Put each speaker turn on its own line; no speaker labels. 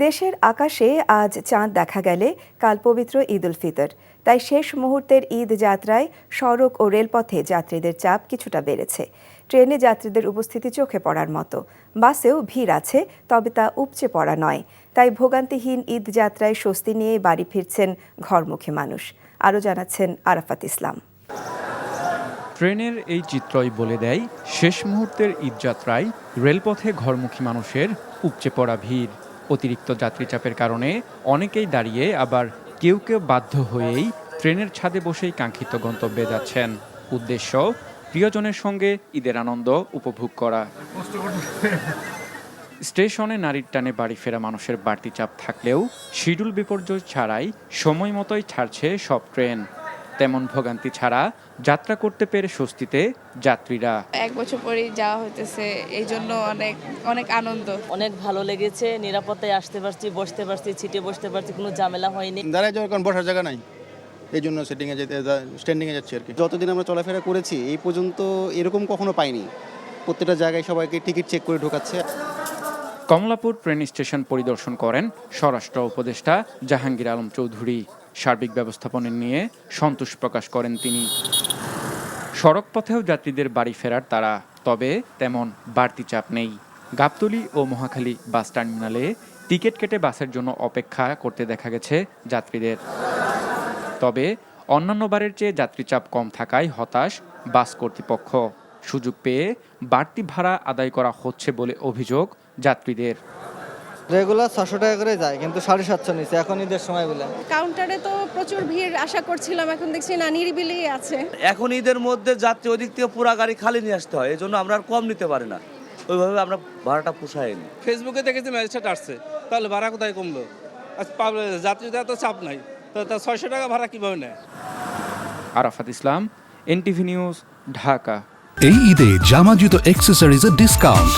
দেশের আকাশে আজ চাঁদ দেখা গেলে কাল পবিত্র ঈদ উল ফিতর। তাই শেষ মুহূর্তের ঈদ যাত্রায় সড়ক ও রেলপথে যাত্রীদের চাপ কিছুটা বেড়েছে। ট্রেনে যাত্রীদের উপস্থিতি চোখে পড়ার মতো, বাসেও ভিড় আছে, তবে তা উপচে পড়া নয়। তাই ভোগান্তিহীন ঈদ যাত্রায় স্বস্তি নিয়ে বাড়ি ফিরছেন ঘরমুখী মানুষ। আরও জানাচ্ছেন আরাফাত ইসলাম।
ট্রেনের এই চিত্রই বলে দেয় শেষ মুহূর্তের ঈদযাত্রায় রেলপথে ঘরমুখী মানুষের উপচে পড়া ভিড়। অতিরিক্ত যাত্রীচাপের কারণে অনেকেই দাঁড়িয়ে, আবার কেউ কেউ বাধ্য হয়েই ট্রেনের ছাদে বসেই কাঙ্ক্ষিত গন্তব্যে যাচ্ছেন। উদ্দেশ্য প্রিয়জনের সঙ্গে ঈদের আনন্দ উপভোগ করা। স্টেশনে নারীর টানে বাড়ি ফেরা মানুষের বাড়তি চাপ থাকলেও শিডিউল বিপর্যয় ছাড়াই সময় মতোই ছাড়ছে সব ট্রেন। তেমন ভোগান্তি ছাড়া যাত্রা করতে পেরে স্বস্তিতে যাত্রীরা।
এক বছর পরেই যাওয়া হইতেছে, এই জন্য অনেক অনেক আনন্দ।
অনেক ভালো লেগেছে, নিরাপত্তায় আসতে পারছি, বসতে পারছি, সিটে বসতে পারছি, কোনো ঝামেলা হয়নি।
দাঁড়ায় যাওয়ার কারণ বসার জায়গা নাই, এই জন্য স্ট্যান্ডিংয়ে যাচ্ছি আর কি। যতদিন আমরা চলাফেরা করেছি এই পর্যন্ত এরকম কখনো পাইনি। প্রত্যেকটা জায়গায় সবাইকে টিকিট চেক করে ঢোকাচ্ছে।
কমলাপুর ট্রেন স্টেশন পরিদর্শন করেন স্বরাষ্ট্র উপদেষ্টা জাহাঙ্গীর আলম চৌধুরী। সার্বিক ব্যবস্থাপনা নিয়ে সন্তোষ প্রকাশ করেন তিনি। সড়ক পথেও যাত্রীদের বাড়ি ফেরার তাড়া, তবে তেমন বাড়তি চাপ নেই। গাবতলী ও মহাখালী বাস টার্মিনালে টিকিট কেটে বাসের জন্য অপেক্ষা করতে দেখা গেছে যাত্রীদের। তবে অন্যান্য বারের চেয়ে যাত্রীচাপ কম থাকায় হতাশ বাস কর্তৃপক্ষ। সুযোগ পেয়ে বাড়তি ভাড়া আদায় করা হচ্ছে বলে অভিযোগ যাত্রীদের।
রেগুলার 600 টাকা করে যায়, কিন্তু 750 নিচ্ছে এখন ঈদের সময় বলে।
কাউন্টারে তো প্রচুর ভিড় আশা করছিলাম, এখন দেখছি না, নিরিবিলি আছে।
এখন ঈদের মধ্যে যাত্রী ওই দিক থেকে পুরা গাড়ি খালি নিয়ে আসতে হয়, এই জন্য আমরা আর কম নিতে পারি না, ওইভাবে আমরা ভাড়াটা পোষায়নি।
ফেসবুকে দেখেছি ম্যাজিস্ট্রেট আসছে, তাহলে ভাড়া কোথায় কমলো? যাত্রীদের তো চাপ নাই, তো 600 টাকা ভাড়া কিভাবে নেয়?
আরাফাত ইসলাম, NTV নিউজ, ঢাকা।
এই ঈদে জামা জুতো অ্যাক্সেসরিজের ডিসকাউন্ট।